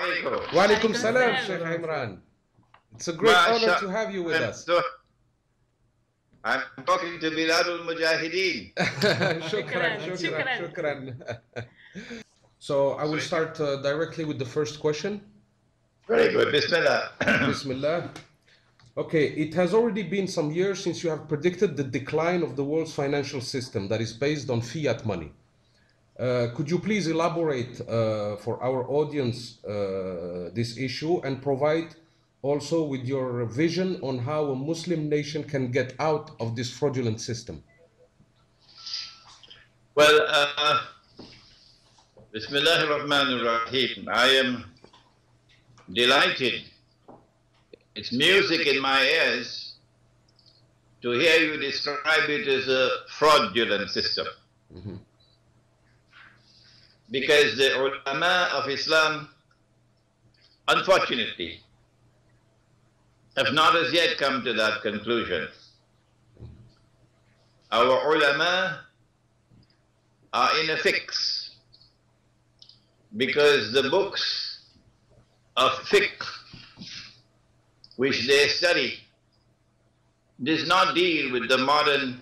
alaikum. Wa alaikum salam, Sheikh Imran. It's a great honor to have you with us. I'm talking to Biladul Mujahideen. Shukran. So I will start directly with the first question. Very good. Bismillah. Bismillah. Okay, it has already been some years since you have predicted the decline of the world's financial system that is based on fiat money. Could you please elaborate for our audience this issue and provide also with your vision on how a Muslim nation can get out of this fraudulent system? Well, Bismillahir Rahmanir Rahim. I am delighted. It's music in my ears to hear you describe it as a fraudulent system. Mm-hmm. Because the ulama of Islam, unfortunately, have not as yet come to that conclusion. Our ulama are in a fix because the books of fiqh which they study does not deal with the modern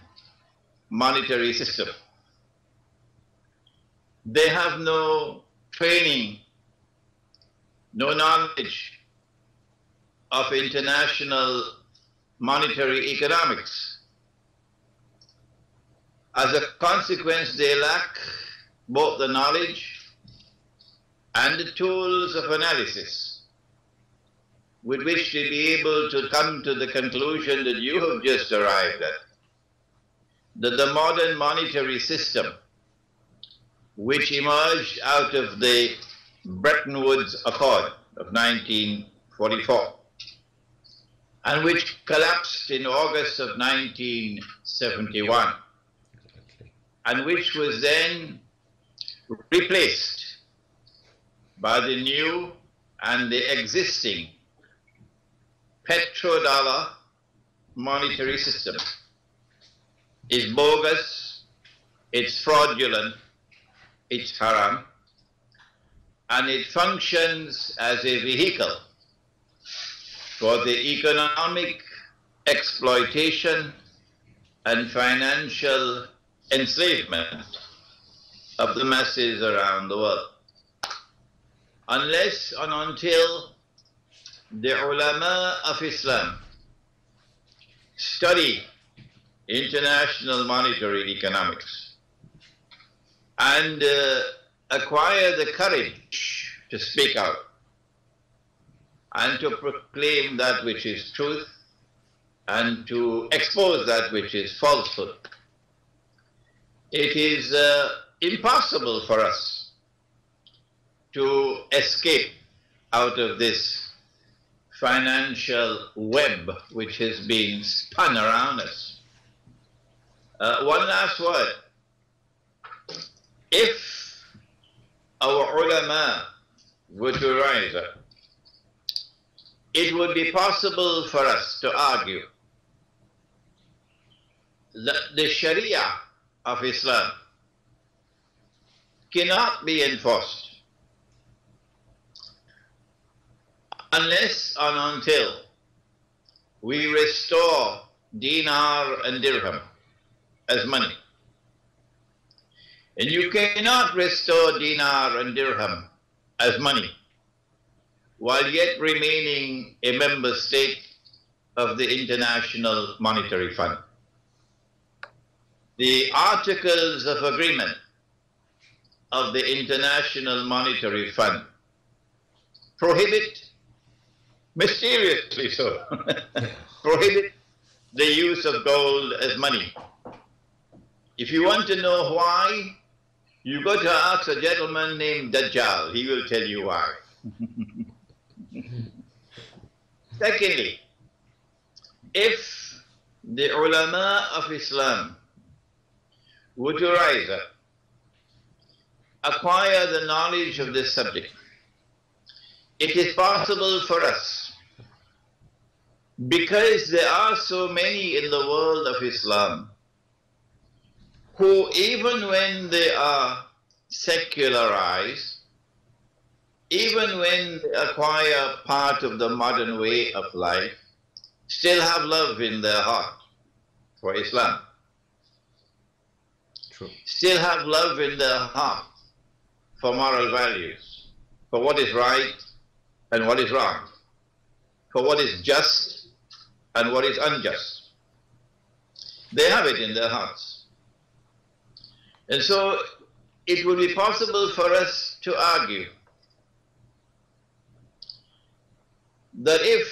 monetary system. They have no training, no knowledge of international monetary economics. As a consequence, they lack both the knowledge and the tools of analysis with which to be able to come to the conclusion that you have just arrived at, that the modern monetary system, which emerged out of the Bretton Woods Accord of 1944, and which collapsed in August of 1971, and which was then replaced by the new and the existing petrodollar monetary system, is bogus, it's fraudulent, it's haram, and it functions as a vehicle for the economic exploitation and financial enslavement of the masses around the world. Unless and until the ulama of Islam study international monetary economics and acquire the courage to speak out and to proclaim that which is truth and to expose that which is falsehood, it is impossible for us to escape out of this financial web which has been spun around us. One last word. If our ulama were to rise up, it would be possible for us to argue that the Sharia of Islam cannot be enforced unless and until we restore dinar and dirham as money. And you cannot restore dinar and dirham as money while yet remaining a member state of the International Monetary Fund. The Articles of Agreement of the International Monetary Fund prohibit, mysteriously so, prohibit the use of gold as money. If you want to know why, you go to ask a gentleman named Dajjal. He will tell you why. Secondly, if the ulama of Islam were to rise up, acquire the knowledge of this subject, it is possible for us, because there are so many in the world of Islam who, even when they are secularized, even when they acquire part of the modern way of life, still have love in their heart for Islam. True. Still have love in their heart for moral values, for what is right and what is wrong, for what is just and what is unjust. They have it in their hearts. And so it would be possible for us to argue that if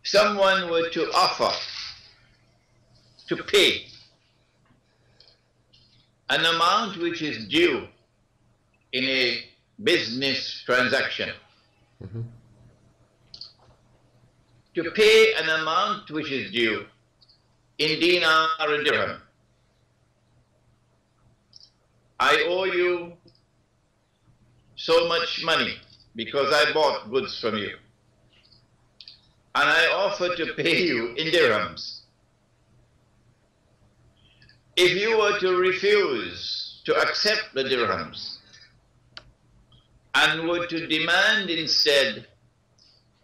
someone were to offer to pay an amount which is due in a business transaction, to pay an amount which is due in dinar and dirham. I owe you so much money because I bought goods from you, and I offer to pay you in dirhams. If you were to refuse to accept the dirhams and were to demand instead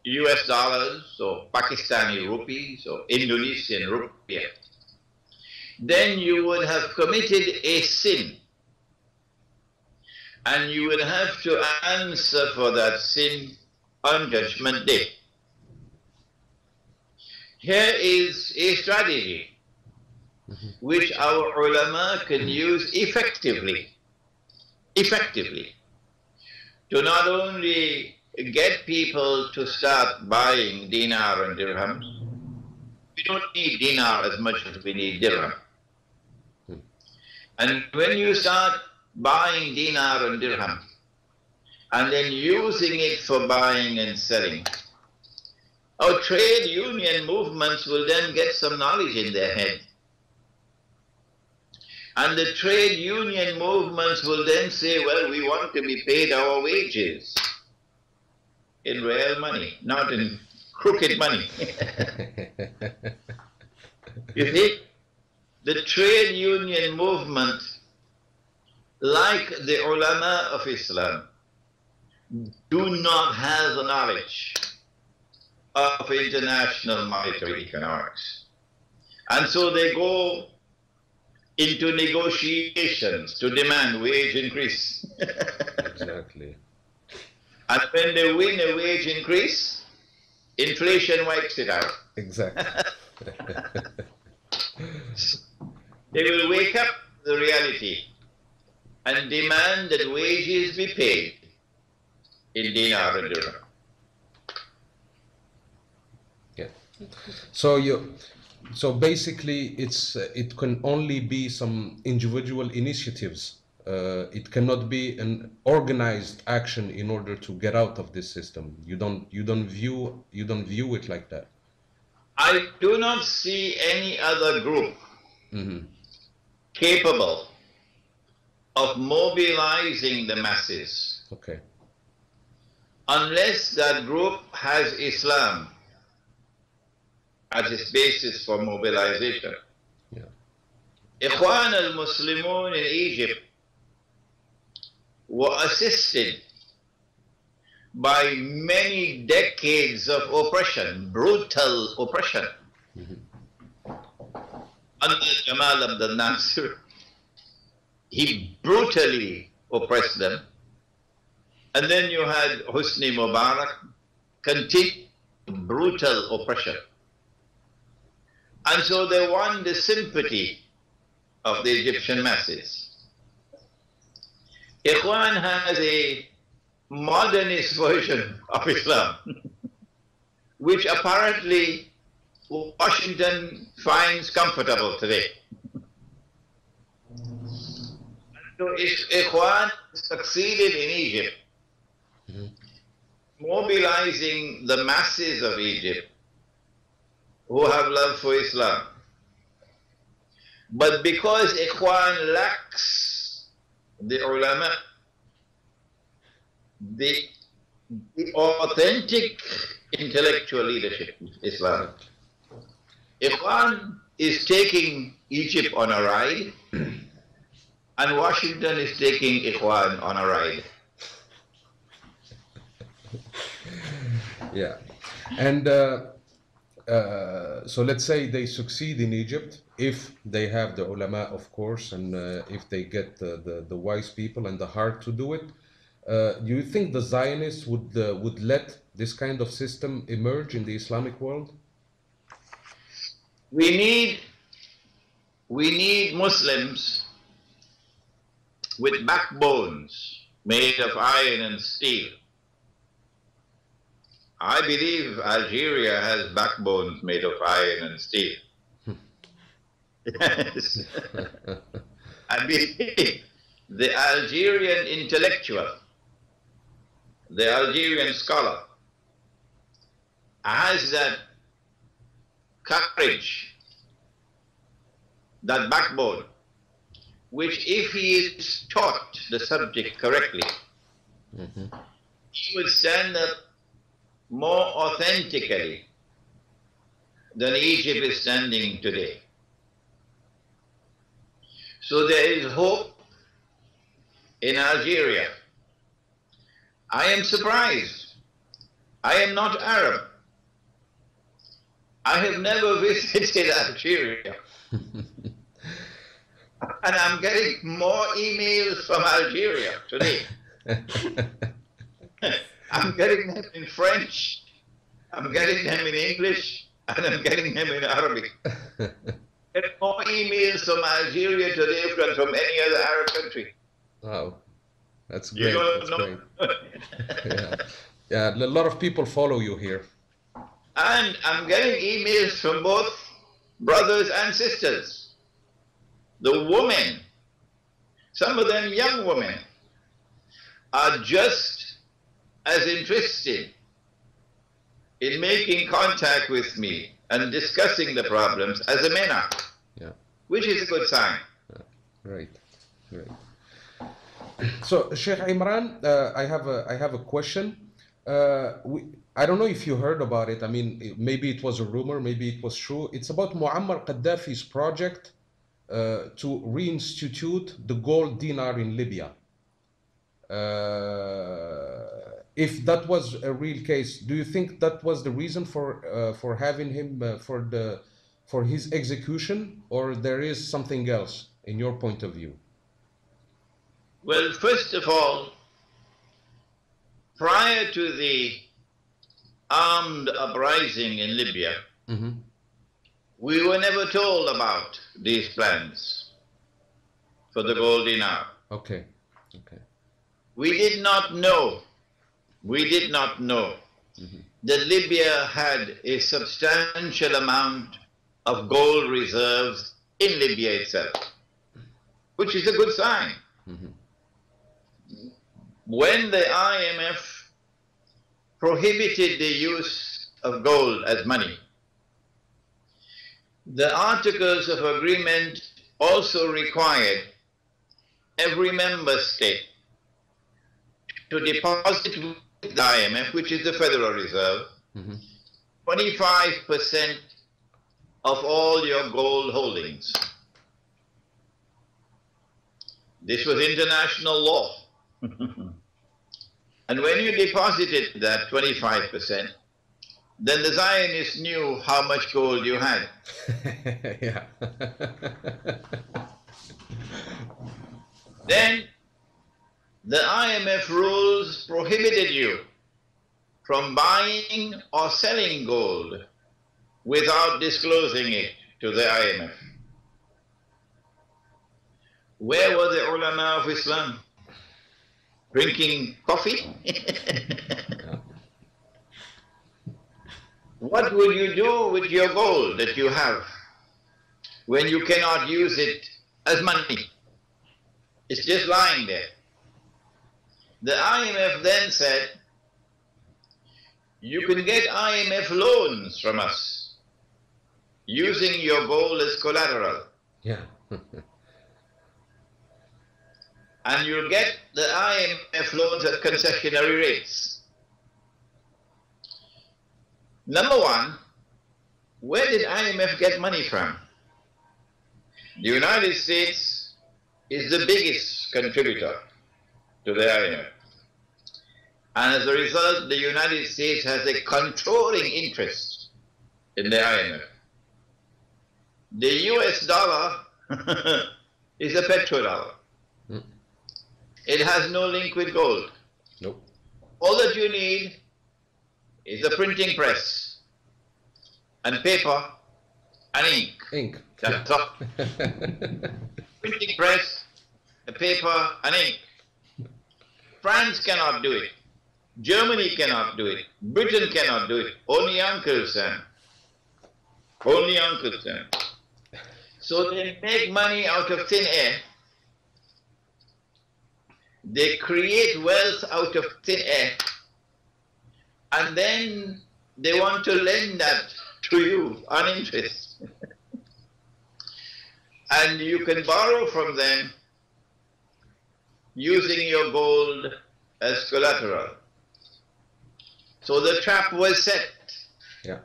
US dollars or Pakistani rupees or Indonesian rupiah, then you would have committed a sin, and you would have to answer for that sin on Judgment Day. Here is a strategy which our ulama can use effectively to not only get people to start buying dinar and dirhams. We don't need dinar as much as we need dirham. And when you start buying dinar and dirham and then using it for buying and selling, our trade union movements will then get some knowledge in their head. And the trade union movements will then say, well, we want to be paid our wages in real money, not in crooked money. You see, the trade union movement, like the ulama of Islam, do not have the knowledge of international monetary economics. And so they go into negotiations to demand wage increase. Exactly. And when they win a wage increase, inflation wipes it out. Exactly. They will wake up to the reality and demand that wages be paid in dinar and dirham. Yeah. So basically, it can only be some individual initiatives. It cannot be an organized action in order to get out of this system. You don't view it like that. I do not see any other group capable of mobilizing the masses, Okay. unless that group has Islam as its basis for mobilization. Yeah. Ikhwan al-Muslimun in Egypt were assisted by many decades of oppression, brutal oppression. Under Jamal Abdel Nasser, he brutally oppressed them. And then you had Hosni Mubarak, continued brutal oppression. And so they won the sympathy of the Egyptian masses. Ikhwan has a modernist version of Islam, which apparently Washington finds comfortable today. So Ikhwan succeeded in Egypt, mobilizing the masses of Egypt who have love for Islam. But because Ikhwan lacks the ulama, the authentic intellectual leadership of Islam, Ikhwan is taking Egypt on a ride, and Washington is taking Ikhwan on a ride. Yeah. And so let's say they succeed in Egypt, if they have the ulama, of course, and if they get the wise people and the heart to do it. Do you think the Zionists would let this kind of system emerge in the Islamic world? We need Muslims with backbones made of iron and steel. I believe Algeria has backbones made of iron and steel. Yes. I believe the Algerian intellectual, the Algerian scholar, has that courage, that backbone, which if he is taught the subject correctly, he would stand up more authentically than Egypt is standing today. So there is hope in Algeria. I am surprised. I am not Arab. I have never visited Algeria. And I'm getting more emails from Algeria today. I'm getting them in French, I'm getting them in English, and I'm getting them in Arabic. Get more emails from Algeria today than from any other Arab country. Wow, that's great. You don't That's know. great. Yeah, a lot of people follow you here. And I'm getting emails from both brothers and sisters. The women, some of them young women, are just as interested in making contact with me and discussing the problems as the men are, which is a good sign. Great, great. So, Sheikh Imran, I have a question. I don't know if you heard about it. I mean, maybe it was a rumor, maybe it was true. It's about Muammar Gaddafi's project to reinstitute the gold dinar in Libya. If that was a real case, do you think that was the reason for having him for his execution, or there is something else in your point of view? Well, first of all, prior to the armed uprising in Libya, we were never told about these plans for the gold dinar. Okay, okay. We did not know that Libya had a substantial amount of gold reserves in Libya itself, which is a good sign. When the IMF prohibited the use of gold as money, the Articles of Agreement also required every member state to deposit with the IMF, which is the Federal Reserve, 25% of all your gold holdings. This was international law. And when you deposited that 25%, then the Zionists knew how much gold you had. Yeah. Then the IMF rules prohibited you from buying or selling gold without disclosing it to the IMF. Where were the ulama of Islam? Drinking coffee? What would you do with your gold that you have when you cannot use it as money? It's just lying there. The IMF then said, you can get IMF loans from us using your gold as collateral. Yeah. And you'll get the IMF loans at concessionary rates. Number one, where did IMF get money from? The United States is the biggest contributor to the IMF. And as a result, the United States has a controlling interest in the IMF. The US dollar is a petrodollar. Mm. It has no link with gold. Nope. All that you need is a printing press and paper and ink. Ink. That's all. Printing press, a paper and ink. France cannot do it. Germany cannot do it. Britain cannot do it. Only Uncle Sam. Only Uncle Sam. So they make money out of thin air. They create wealth out of thin air. And then they want to lend that to you on interest. And you can borrow from them using your gold as collateral. So the trap was set. Yeah.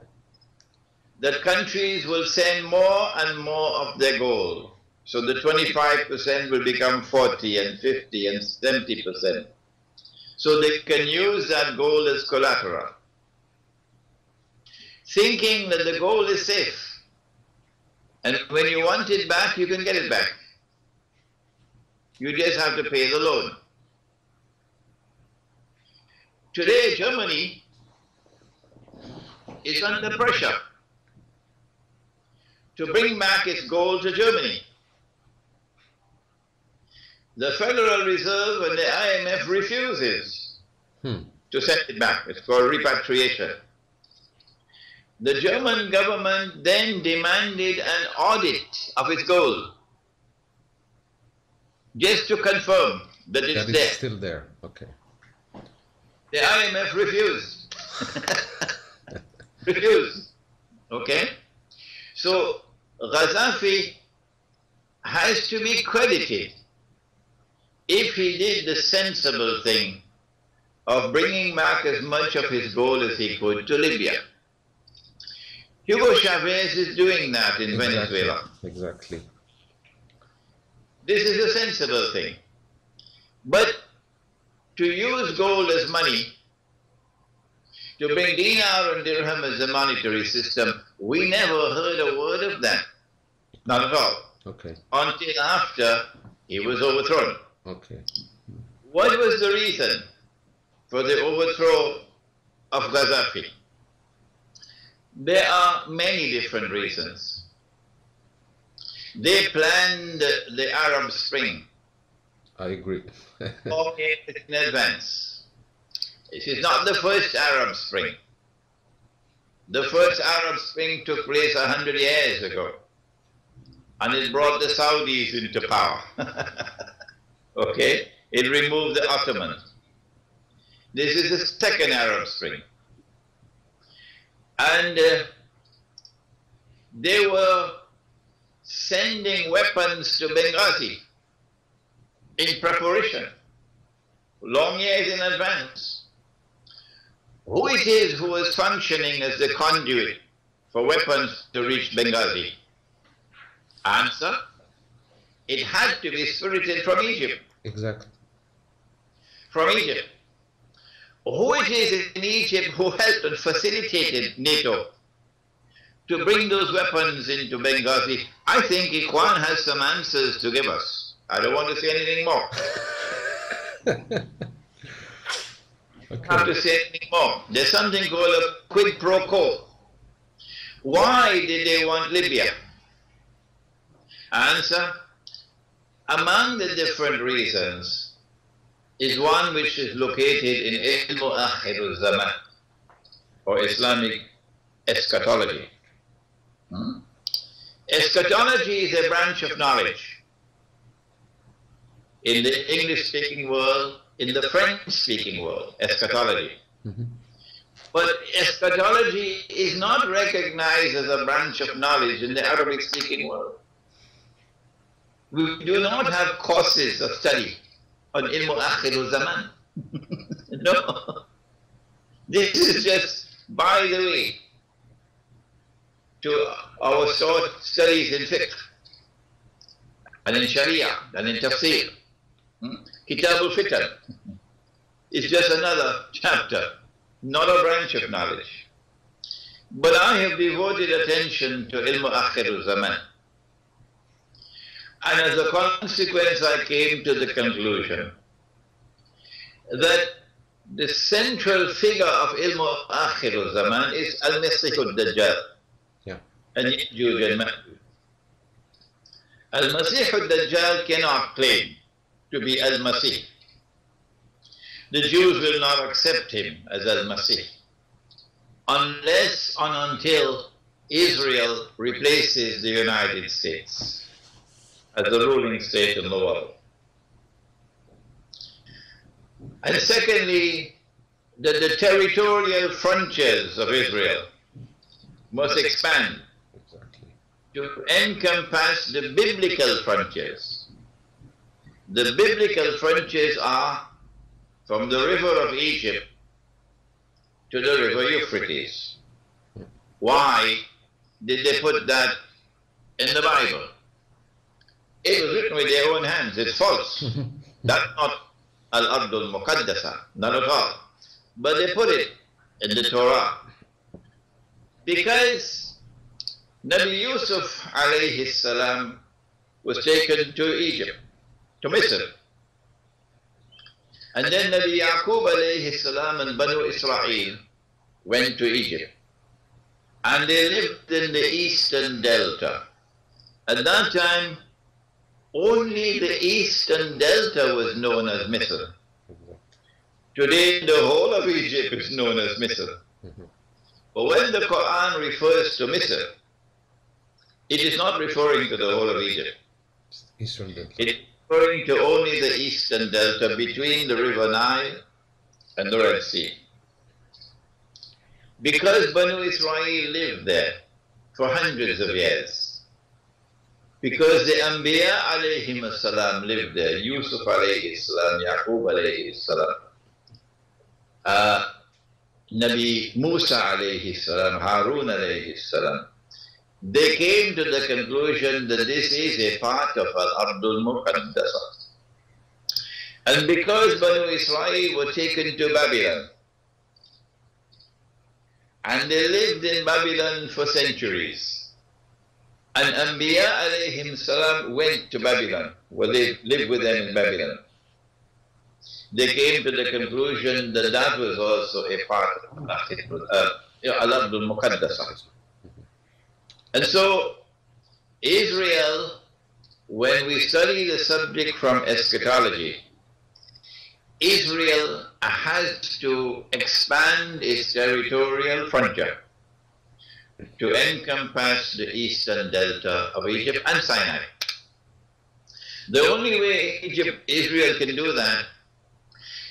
That countries will send more and more of their gold. So the 25% will become 40 and 50 and 70%. So they can use that gold as collateral, thinking that the gold is safe. And when you want it back, you can get it back. You just have to pay the loan. Today, Germany is under pressure to bring back its gold to Germany. The Federal Reserve and the IMF refuses to send it back. It's called repatriation. The German government then demanded an audit of its gold, just to confirm that it's there. It's still there, okay. The IMF refused. Refused, okay? So Gaddafi has to be credited if he did the sensible thing of bringing back as much of his gold as he could to Libya. Hugo Chavez is doing that in Venezuela. Exactly. This is a sensible thing. But to use gold as money, to bring dinar and dirham as a monetary system, we never heard a word of that. Not at all. Okay. Until after he was overthrown. Okay. What was the reason for the overthrow of Gaddafi? There are many different reasons. They planned the Arab Spring. I agree. 4 years in advance. This is not the first Arab Spring. The first Arab Spring took place 100 years ago, and it brought the Saudis into power. Okay? It removed the Ottomans. This is the second Arab Spring. And they were sending weapons to Benghazi in preparation, long years in advance. Who it is who was functioning as the conduit for weapons to reach Benghazi? Answer, it had to be spirited from Egypt. Exactly. From Egypt. Who it is in Egypt who helped and facilitated NATO to bring those weapons into Benghazi? I think Ikhwan has some answers to give us. I don't want to say anything more. Okay. I have to say anything more. There's something called a quid pro quo. Why did they want Libya? Answer, among the different reasons is one which is located in Ilmu Akhir Zaman, or Islamic eschatology. Eschatology is a branch of knowledge in the English-speaking world, in the French-speaking world, eschatology. But eschatology is not recognized as a branch of knowledge in the Arabic-speaking world. We do not have courses of study on Ilmu Akhir Zaman. No. This is just by the way to our studies in fiqh and in Sharia and in tafsir. Kitab al-Fitan. is just another chapter, not a branch of knowledge. But I have devoted attention to ilm akhir zaman. And as a consequence, I came to the conclusion that the central figure of ilm akhir zaman is al-Masih al-Dajjal. Yeah. And Ya'juj and Ma'juj. Al-Masih al-Dajjal cannot claim to be al-Masih. The Jews will not accept him as al-Masih unless and until Israel replaces the United States as the ruling state in the world. And secondly, that the territorial frontiers of Israel must expand to encompass the biblical frontiers. The biblical frontiers are from the river of Egypt to the river Euphrates. Why did they put that in the Bible? It was written with their own hands. It's false. That's not al-Ardul Muqaddasa, not at all. But they put it in the Torah because Nabi Yusuf alayhi salam was taken to Egypt, to Misr. And then Nabi Yaqub alayhi salam and Banu Israel went to Egypt. And they lived in the eastern delta. At that time, only the eastern delta was known as Misr. Today, the whole of Egypt is known as Misr. But when the Quran refers to Misr, it is not referring to the whole of Egypt. Eastern delta. It is referring to only the eastern delta between the river Nile and the Red Sea. Because Banu Israel lived there for hundreds of years, because the Anbiya alayhim as-salam lived there, Yusuf alayhi salam, Yaqub alayhi salam, Nabi Musa alayhi salam, Harun alayhi salam, they came to the conclusion that this is a part of Al-Ardul Muqaddasa. And because Banu Israel were taken to Babylon, and they lived in Babylon for centuries, and Anbiya alayhim salam went to Babylon, well, they lived with them in Babylon. They came to the conclusion that that was also a part of Al-Ardul Muqaddasa. And so, Israel, when we study the subject from eschatology, Israel has to expand its territorial frontier to encompass the eastern delta of Egypt and Sinai. The only way Israel can do that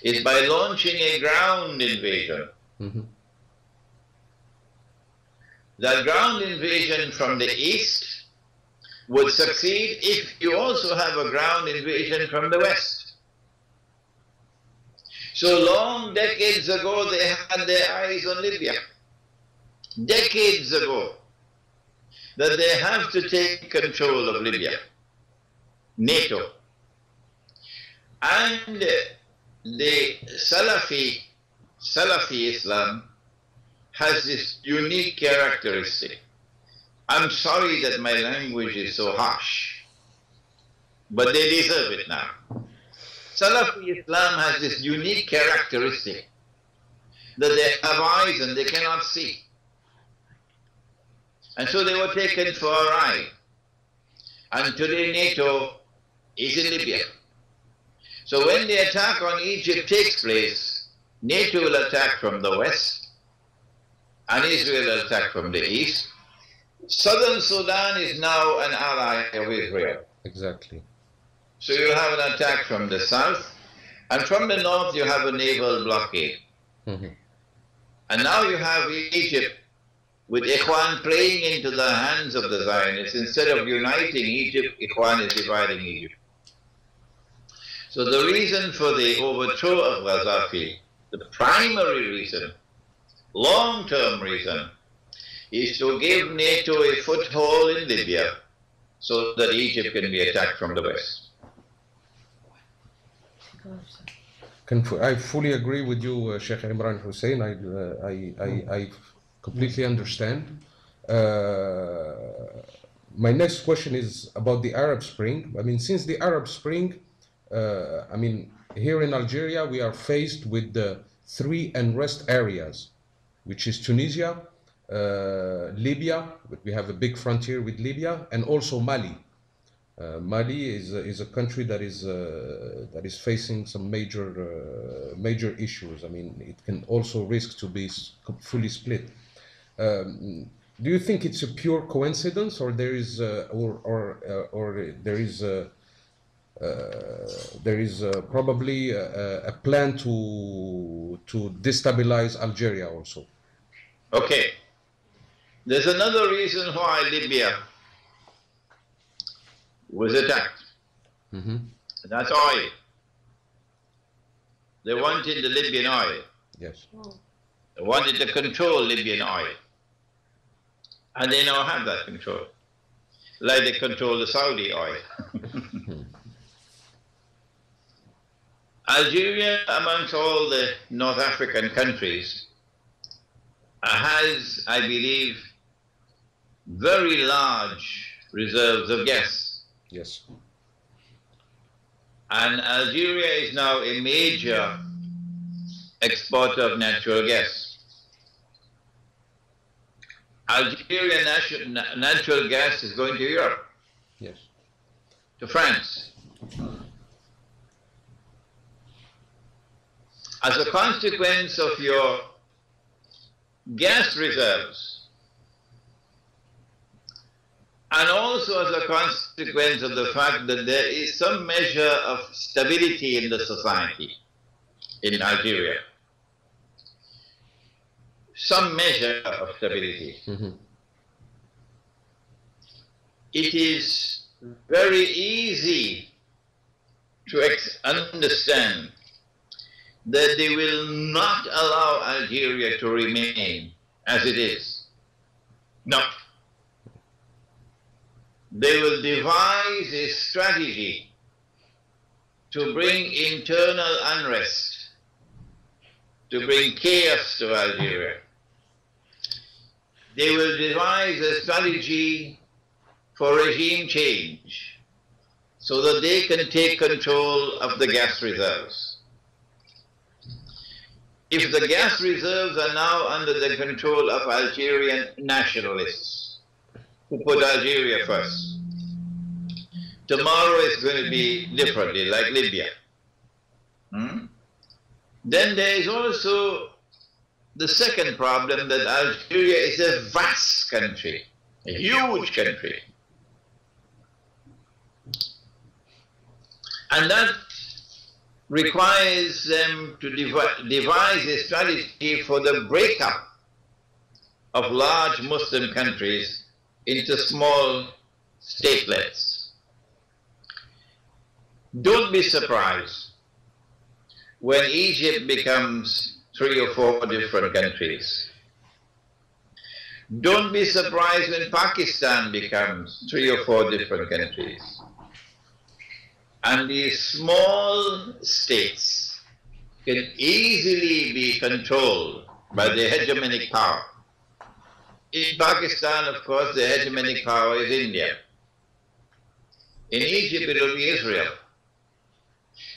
is by launching a ground invasion. That ground invasion from the east would succeed if you also have a ground invasion from the west. So long decades ago, they had their eyes on Libya. Decades ago, that they have to take control of Libya. NATO. And the Salafi Islam has this unique characteristic. I'm sorry that my language is so harsh, but they deserve it now. Salafi Islam has this unique characteristic that they have eyes and they cannot see. And so they were taken for a ride. And today NATO is in Libya. So when the attack on Egypt takes place, NATO will attack from the west, and Israel will attack from the east. Southern Sudan is now an ally of Israel. Exactly. So you have an attack from the south, and from the north you have a naval blockade. And now you have Egypt with Ikhwan playing into the hands of the Zionists. Instead of uniting Egypt, Ikhwan is dividing Egypt. So the reason for the overthrow of Gaddafi, the primary reason, long-term reason, is to give NATO a foothold in Libya so that Egypt can be attacked from the west. I fully agree with you, Sheikh Imran Hosein. I completely understand. My next question is about the Arab Spring. I mean, since the Arab Spring, I mean, here in Algeria, we are faced with the three unrest areas, which is Tunisia, Libya, we have a big frontier with Libya, and also Mali. Mali is a country that is facing some major issues. I mean, it can also risk to be fully split. Do you think it's a pure coincidence, or there is probably a plan to destabilize Algeria also? Okay. There's another reason why Libya was attacked. Mm-hmm. That's oil. They wanted the Libyan oil. Yes. They wanted to control Libyan oil. And they now have that control. Like they control the Saudi oil. Algeria, amongst all the North African countries, has, I believe, very large reserves of gas. Yes. And Algeria is now a major exporter of natural gas. Algerian natural gas is going to Europe. Yes. To France. As a consequence of your gas reserves, and also as a consequence of the fact that there is some measure of stability in the society in Algeria, some measure of stability. Mm-hmm. It is very easy to understand that they will not allow Algeria to remain as it is. No. They will devise a strategy to bring internal unrest, to bring chaos to Algeria. They will devise a strategy for regime change so that they can take control of the gas reserves. If the gas reserves are now under the control of Algerian nationalists who put Algeria first, tomorrow is going to be differently, like Libya. Then there is also the second problem, that Algeria is a vast country, a huge country. And that requires them to devise a strategy for the breakup of large Muslim countries into small statelets. Don't be surprised when Egypt becomes 3 or 4 different countries. Don't be surprised when Pakistan becomes 3 or 4 different countries. And these small states can easily be controlled by the hegemonic power. In Pakistan, of course, the hegemonic power is India. In Egypt, it will be Israel.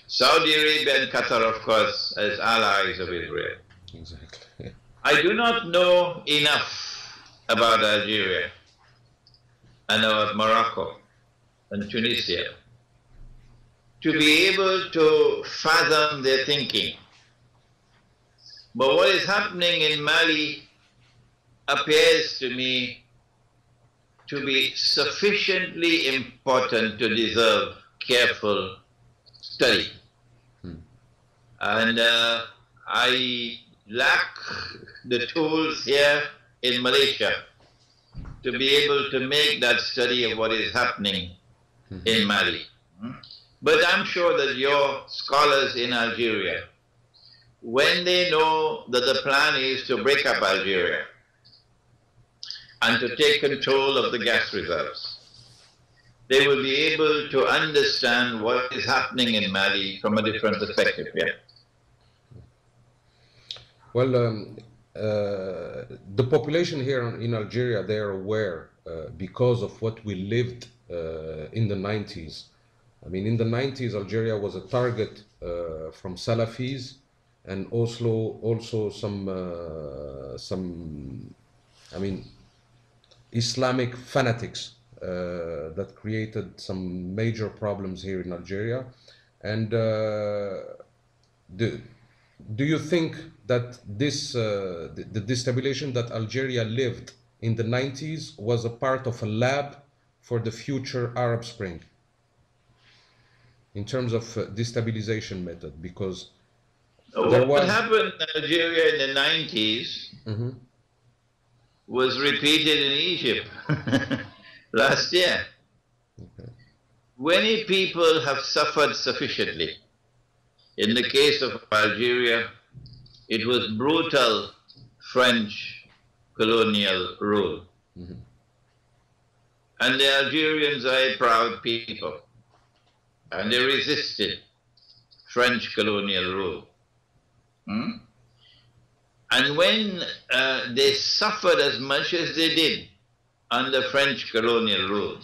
Saudi Arabia and Qatar, of course, as allies of Israel. Exactly. I do not know enough about Algeria and about Morocco and Tunisia to be able to fathom their thinking. But what is happening in Mali appears to me to be sufficiently important to deserve careful study. And I lack the tools here in Malaysia to be able to make that study of what is happening in Mali. But I'm sure that your scholars in Algeria, when they know that the plan is to break up Algeria and to take control of the gas reserves, they will be able to understand what is happening in Mali from a different perspective here. Well, the population here in Algeria, they are aware because of what we lived in the 90s. I mean, in the 90s, Algeria was a target from Salafis and also some, I mean, Islamic fanatics that created some major problems here in Algeria. And do you think that the destabilization that Algeria lived in the 90s was a part of a lab for the future Arab Spring in terms of destabilization method? Because there what was... happened in Algeria in the 90s was repeated in Egypt last year. Okay. Many people have suffered sufficiently. In the case of Algeria, it was brutal French colonial rule. And the Algerians are a proud people, and they resisted French colonial rule. And when they suffered as much as they did under French colonial rule,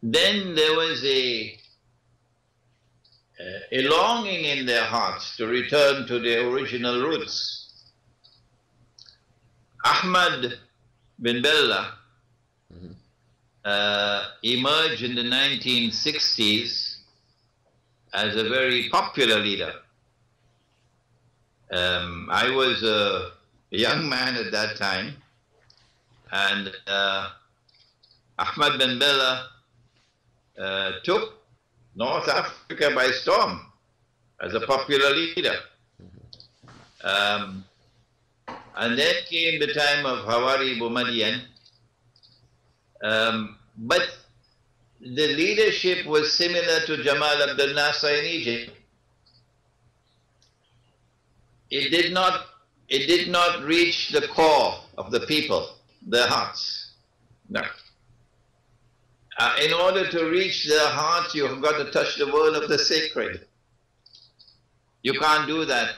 then there was a longing in their hearts to return to their original roots. Ahmad bin Bella emerged in the 1960s as a very popular leader. I was a young man at that time, and Ahmad bin Bella took North Africa by storm as a popular leader. And then came the time of Hawari Boumediene. But the leadership was similar to Jamal Abdel Nasser in Egypt. It did not reach the core of the people, their hearts. No. In order to reach their hearts, you have got to touch the world of the sacred. You can't do that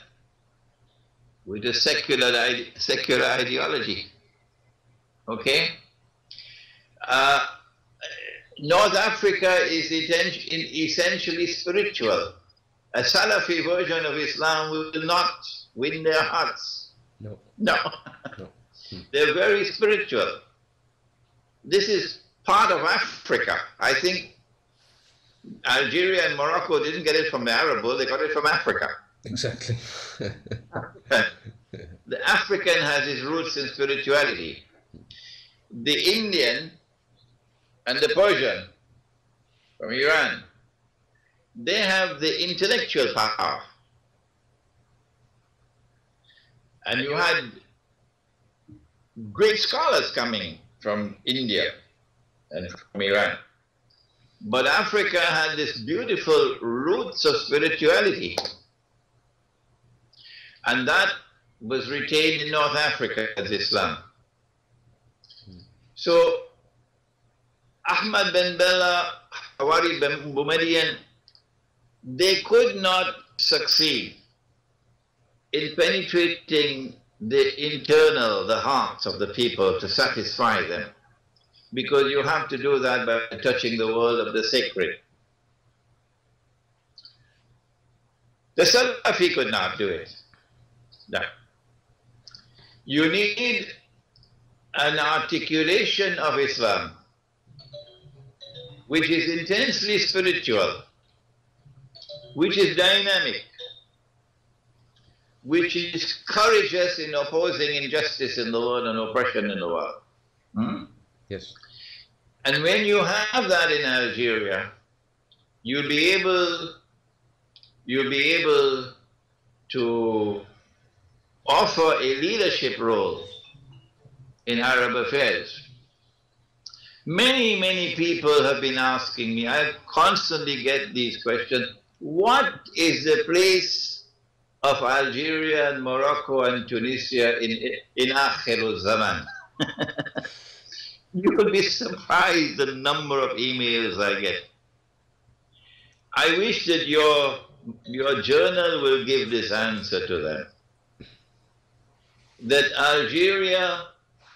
with a secular ideology. Okay? North Africa is essentially spiritual. A Salafi version of Islam will not win their hearts. No. No. No. They're very spiritual. This is part of Africa. I think Algeria and Morocco didn't get it from the Arab world, they got it from Africa. Exactly. The African has its roots in spirituality. The Indian and the Persian from Iran, they have the intellectual power. And you had great scholars coming from India and from Iran. But Africa had this beautiful roots of spirituality. And that was retained in North Africa as Islam. So Ahmad bin Bella, Hawari Boumediene, they could not succeed in penetrating the hearts of the people to satisfy them. Because you have to do that by touching the world of the sacred. The Salafi could not do it. No. You need an articulation of Islam which is intensely spiritual, which is dynamic, which is courageous in opposing injustice in the world and oppression in the world. Yes. And when you have that in Algeria, you'll be able to offer a leadership role in Arab affairs. Many, many people have been asking me, I constantly get these questions, what is the place of Algeria and Morocco and Tunisia in Akhirul Zaman? You will be surprised the number of emails I get. I wish that your journal will give this answer to them. that Algeria,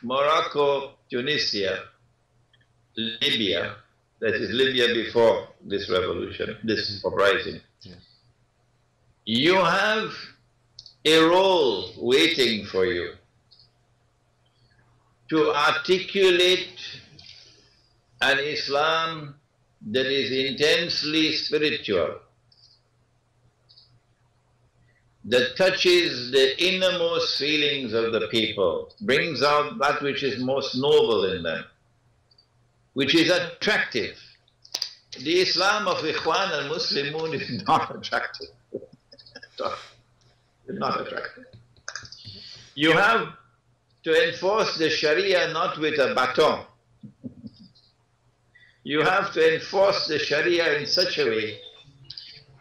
Morocco, Tunisia, Libya, that is Libya before this revolution, this uprising, you have a role waiting for you to articulate an Islam that is intensely spiritual, that touches the innermost feelings of the people, brings out that which is most noble in them, which is attractive. The Islam of Ikhwan al-Muslimun is not attractive. It's not attractive. You have to enforce the Sharia not with a baton. You have to enforce the Sharia in such a way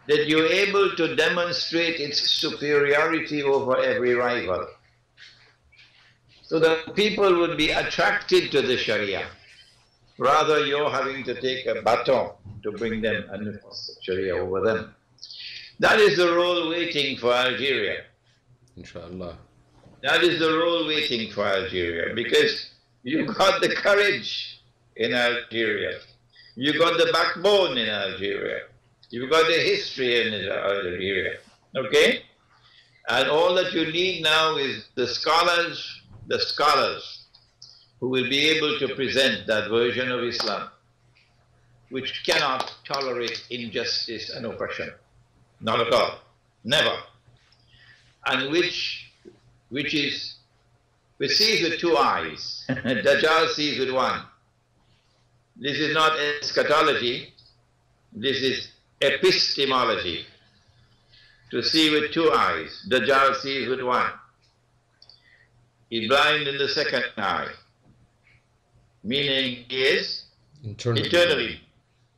that you're able to demonstrate its superiority over every rival. So that people would be attracted to the Sharia. Rather, you're having to take a baton to bring them and enforce the Sharia over them. That is the role waiting for Algeria. Inshallah. That is the role waiting for Algeria, because you got the courage in Algeria. You got the backbone in Algeria. You've got the history in Algeria. Okay? And all that you need now is the scholars who will be able to present that version of Islam, which cannot tolerate injustice and oppression. Not at all. Never. And which sees with two eyes. Dajjal sees with one. This is not eschatology, this is epistemology. To see with two eyes. Dajjal sees with one. He's blind in the second eye, meaning he is eternally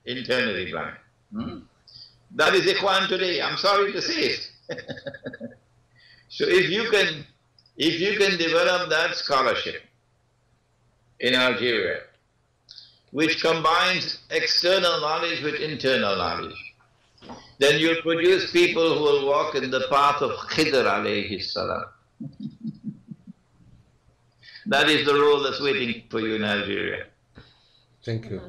blind. That is Ikhwan today. I'm sorry to say it. So if you can develop that scholarship in Algeria, which combines external knowledge with internal knowledge, then you'll produce people who will walk in the path of Khidr alayhi salam. That is the role that's waiting for you in Algeria. Thank you.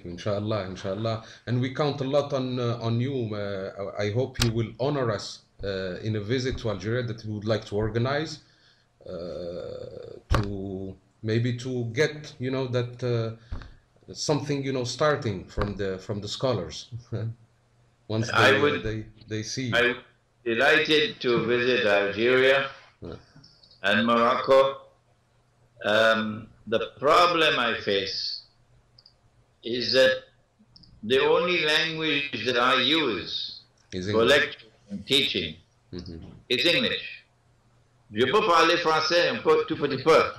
Inshallah, inshallah. And we count a lot on you. I hope you will honor us in a visit to Algeria that we would like to organize, to maybe to get, that something, starting from the scholars. Once they see. I'm delighted to visit Algeria and Morocco. The problem I face is that the only language that I use for lecture and teaching is English. Je peux parler français un peu, tout petit peu.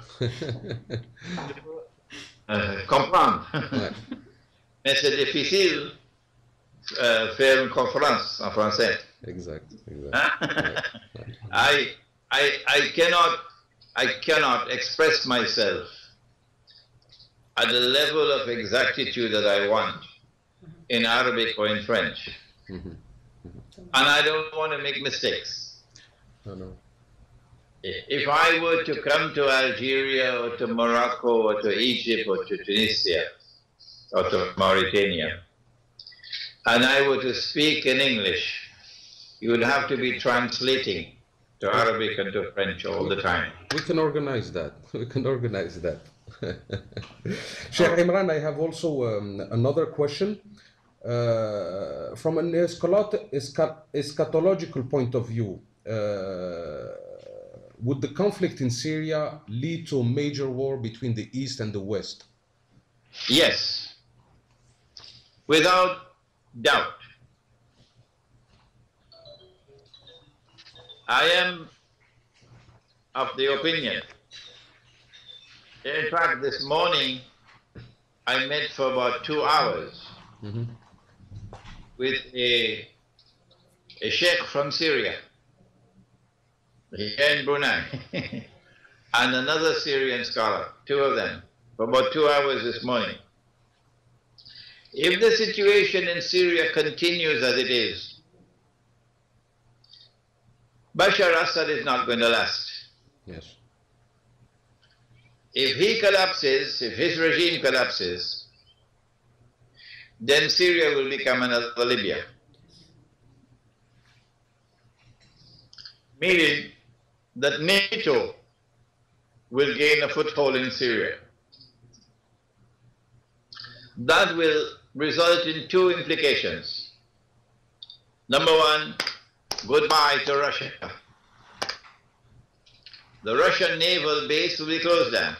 Comprendre. Mais c'est difficile faire une conférence en français. Exactly. I cannot express myself at the level of exactitude that I want in Arabic or in French. And I don't want to make mistakes. No. If I were to come to Algeria or to Morocco or to Egypt or to Tunisia or to Mauritania, and I were to speak in English, you would have to be translating to Arabic and to French all the time. We can organize that. Sheikh Imran, I have also another question. From an eschatological point of view, would the conflict in Syria lead to a major war between the East and the West? Yes, without doubt. I am of the opinion. In fact, this morning I met for about 2 hours with a sheikh from Syria, here in Brunei, and another Syrian scholar, two of them, for about 2 hours this morning. If the situation in Syria continues as it is, Bashar Assad is not going to last. Yes. If he collapses, if his regime collapses, then Syria will become another Libya. Meaning that NATO will gain a foothold in Syria. That will result in two implications. Number one, goodbye to Russia. The Russian naval base will be closed down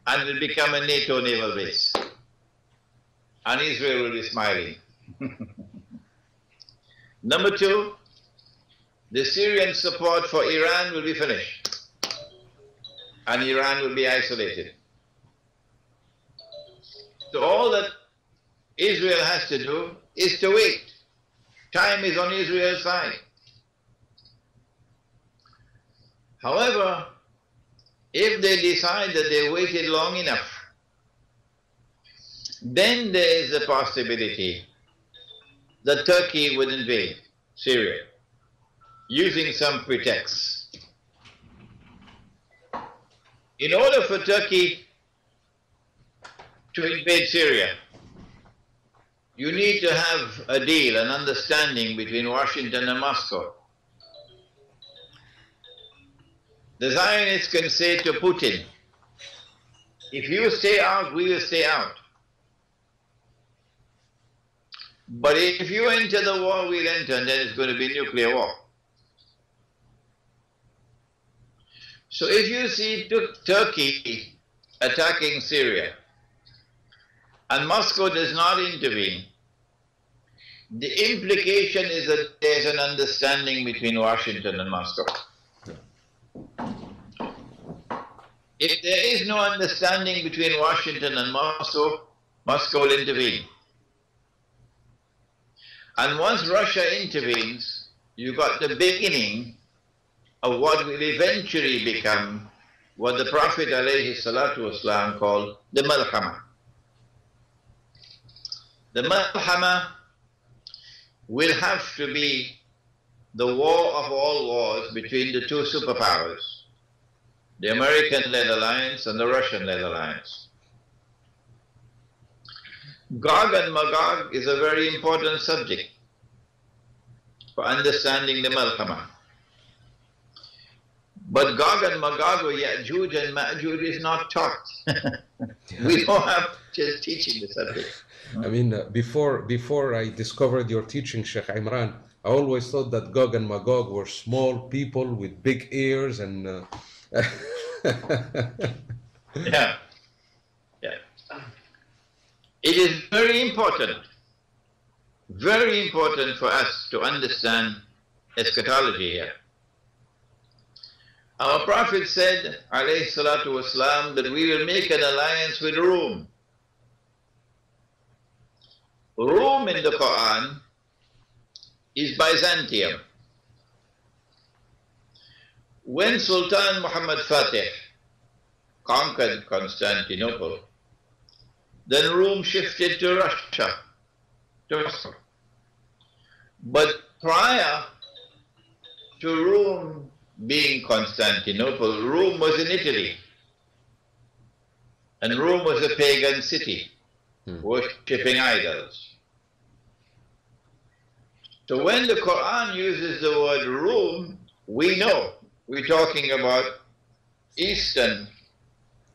and will become a NATO naval base. And Israel will be smiling. Number two, the Syrian support for Iran will be finished and Iran will be isolated. So all that Israel has to do is to wait. Time is on Israel's side. However, if they decide that they waited long enough, then there is a possibility that Turkey would invade Syria using some pretext. In order for Turkey to invade Syria, you need to have a deal, an understanding between Washington and Moscow. The Zionists can say to Putin, if you stay out, we will stay out. But if you enter the war, we'll enter, and then it's going to be nuclear war. So if you see Turkey attacking Syria, and Moscow does not intervene, the implication is that there's an understanding between Washington and Moscow. If there is no understanding between Washington and Moscow, Moscow will intervene. And once Russia intervenes, you got the beginning of what will eventually become what the Prophet ﷺ called the Malhama. The Malhama will have to be the war of all wars between the two superpowers, the American-led alliance and the Russian-led alliance. Gog and Magog is a very important subject for understanding the Malhama. But Gog and Magog or Ya'juj and Ma'juj is not taught. We don't have just teaching the subject. I mean, before I discovered your teaching, Sheikh Imran, I always thought that Gog and Magog were small people with big ears and... Yeah. It is very important for us to understand eschatology here. Our Prophet said, alayhi salatu wasalam, that we will make an alliance with Rome. Rome in the Quran is Byzantium. When Sultan Muhammad Fatih conquered Constantinople, then Rome shifted to Russia, to Moscow. But prior to Rome being Constantinople, Rome was in Italy. And Rome was a pagan city, worshipping idols. So when the Quran uses the word Rome, we know we're talking about Eastern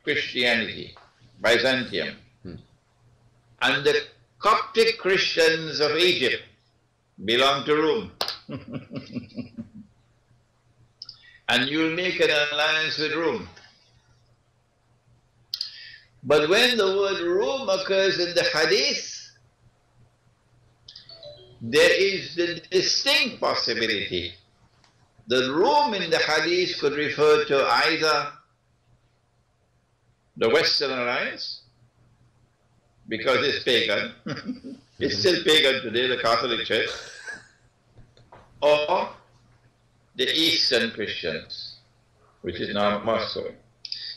Christianity, Byzantium. And the Coptic Christians of Egypt belong to Rome. And you'll make an alliance with Rome. But when the word Rome occurs in the Hadith, there is the distinct possibility that Rome in the Hadith could refer to either the Western Alliance, because it's pagan, it's still pagan today, the Catholic Church, or the Eastern Christians, which is now Moscow.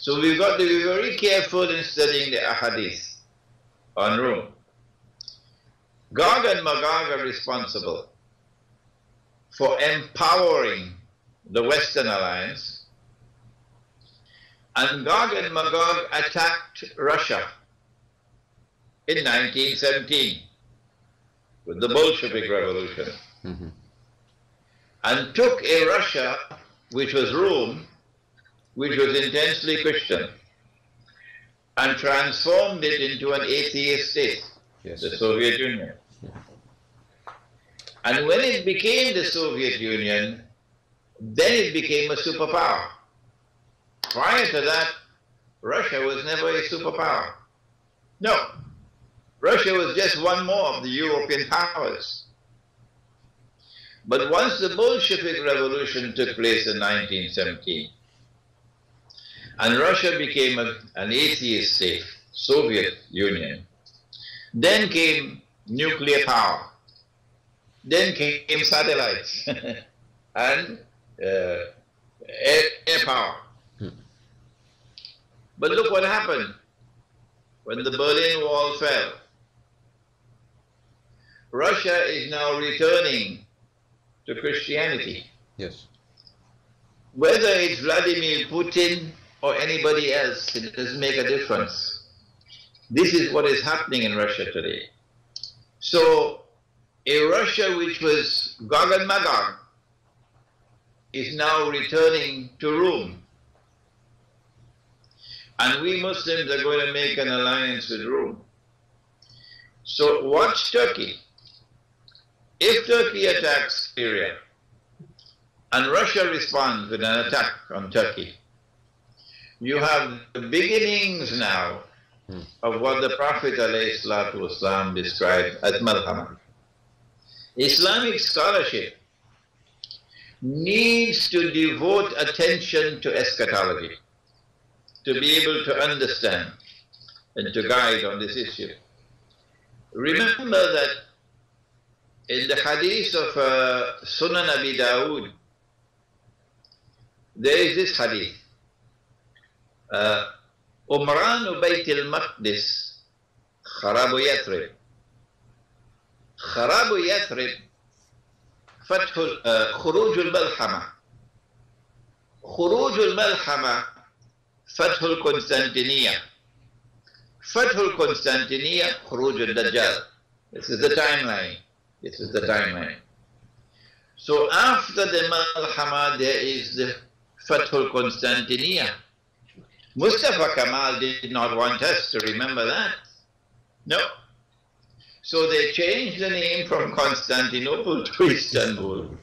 So we've got to be very careful in studying the Ahadith on Rome. Gog and Magog are responsible for empowering the Western Alliance, and Gog and Magog attacked Russia in 1917 with the Bolshevik Revolution, and took a Russia which was Rome, which was intensely Christian, and transformed it into an atheist state, the Soviet Union. And when it became the Soviet Union, then it became a superpower. Prior to that, Russia was never a superpower. No, Russia was just one more of the European powers. But once the Bolshevik Revolution took place in 1917, and Russia became an atheist state, Soviet Union, then came nuclear power, then came satellites, and air power. But look what happened when the Berlin Wall fell. Russia is now returning to Christianity. Yes. Whether it's Vladimir Putin or anybody else, it doesn't make a difference. This is what is happening in Russia today. So, a Russia which was Gog and Magog is now returning to Rome. And we Muslims are going to make an alliance with Rome. So watch Turkey. If Turkey attacks Syria and Russia responds with an attack on Turkey, you have the beginnings now of what the Prophet ﷺ described as malhama. Islamic scholarship needs to devote attention to eschatology, to be able to understand and to guide on this issue. Remember that in the hadith of Sunan Abi Dawood, there is this hadith. Umran Bayt al-Maqdis Kharabu Yathrib. Kharabu Yathrib Khuruj al-Malhama. Khuruj al-Malhama Fath al-Constantiniya. Fath al-Constantiniya, Khuruj al-Dajjal. This is the timeline. This is the timeline. So after the Malhama, there is the Fath al-Constantiniya. Mustafa Kemal did not want us to remember that. No. So they changed the name from Constantinople to Istanbul.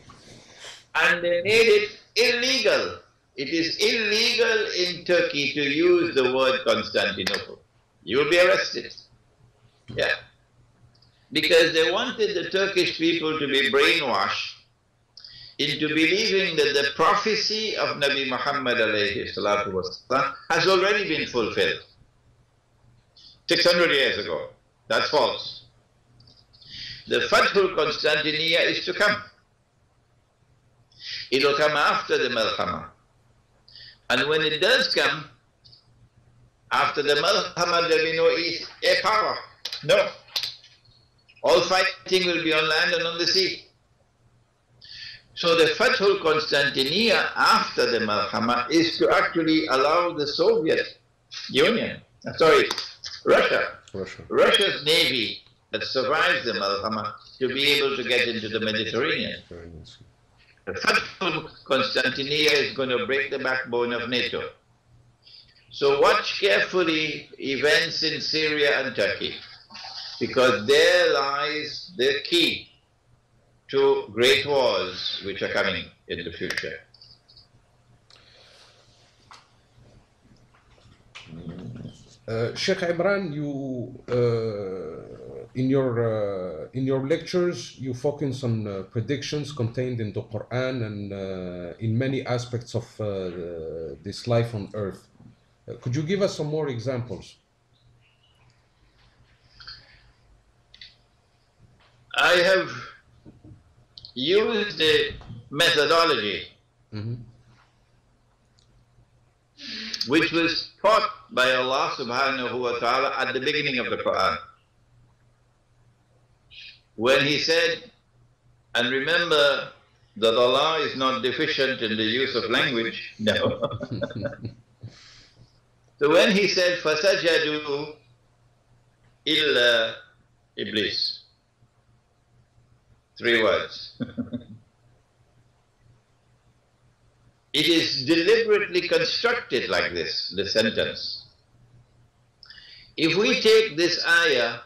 And they made it illegal. It is illegal in Turkey to use the word Constantinople. You'll be arrested. Yeah. Because they wanted the Turkish people to be brainwashed into believing that the prophecy of Nabi Muhammad ﷺ has already been fulfilled 600 years ago. That's false. The Fathul Constantiniya is to come. It will come after the Malhama. And when it does come, after the Malhama, there will be no air power. No. All fighting will be on land and on the sea. So the Fathul Constantiniya after the Malhama is to actually allow the Soviet Union, Russia's navy that survives the Malhama to be able to get into the Mediterranean. The Fathul Constantiniya is going to break the backbone of NATO. So watch carefully events in Syria and Turkey, because there lies the key to great wars which are coming in the future. Sheikh Imran, you in your lectures you focus on predictions contained in the Quran and in many aspects of this life on earth. Could you give us some more examples? I have used a methodology which was taught by Allah subhanahu wa ta'ala at the beginning of the Quran, when He said, and remember that Allah is not deficient in the use of language? No. So when he said, فَسَجَدُوا إِلَّا Iblis, 3 words. It is deliberately constructed like this, the sentence. If we take this ayah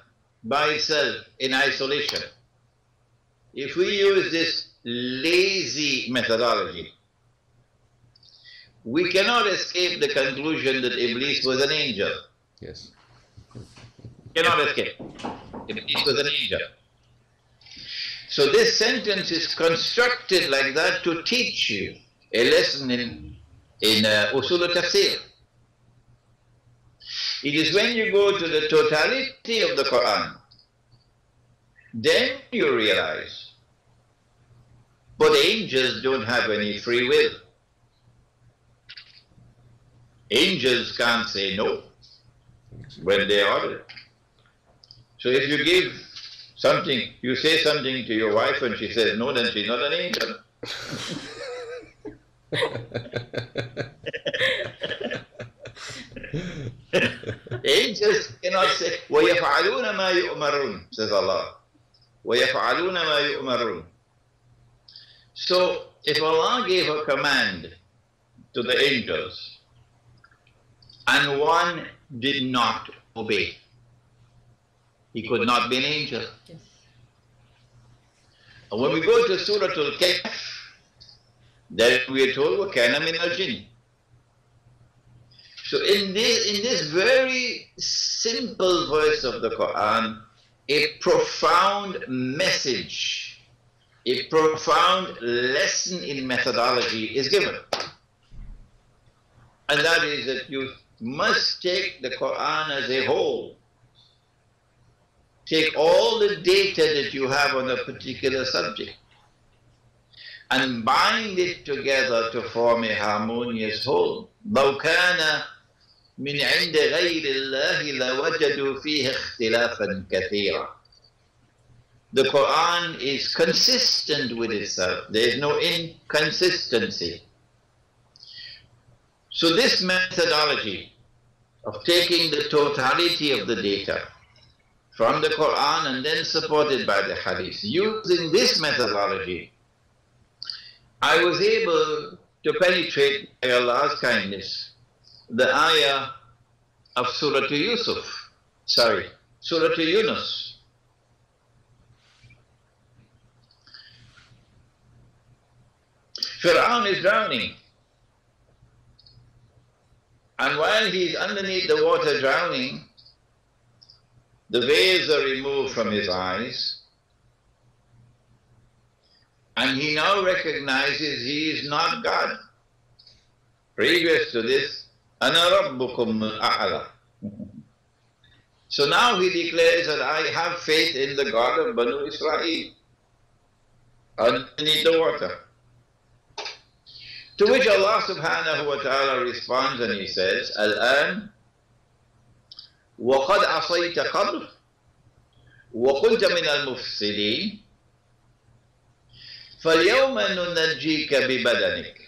by itself in isolation, if we use this lazy methodology, we cannot escape the conclusion that Iblis was an angel. Yes. Cannot escape. Iblis was an angel. So this sentence is constructed like that to teach you a lesson in usul al-tafsir. It is when you go to the totality of the Quran, then you realize, but angels don't have any free will. Angels can't say no when they order. So if you give something, you say something to your wife and she says no, then she's not an angel. Angels cannot say, وَيَفْعَلُونَ مَا يُؤْمَرُونَ, says Allah. وَيَفْعَلُونَ مَا يُؤْمَرُونَ. So if Allah gave a command to the angels and one did not obey, he could not be an angel. Yes. And when we go to Surah Al-Kahf, then we are told, وَكَانَ مِنَ الْجِنِّ. So in this very simple verse of the Quran, a profound message, a profound lesson in methodology is given. And that is that you must take the Quran as a whole. Take all the data that you have on a particular subject and bind it together to form a harmonious whole. لو كان من عند غير الله لوجدوا فيه اختلافا كثيرا. The Quran is consistent with itself. There is no inconsistency. So this methodology of taking the totality of the data from the Quran and then supported by the Hadith, using this methodology, I was able to penetrate, by Allah's kindness, the ayah of Surah Yunus. Fir'aun is drowning. And while he's underneath the water drowning, the veils are removed from his eyes. And he now recognizes he is not God. Previous to this, أَنَا رَبُّكُمُ الْأَعْلَى. So now he declares that I have faith in the God of Banu Israel underneath the water. To which Allah subhanahu wa ta'ala responds and he says, الآن وقد عصيت قبل وكنت من المفسدين فاليوم ننجيك ببدنك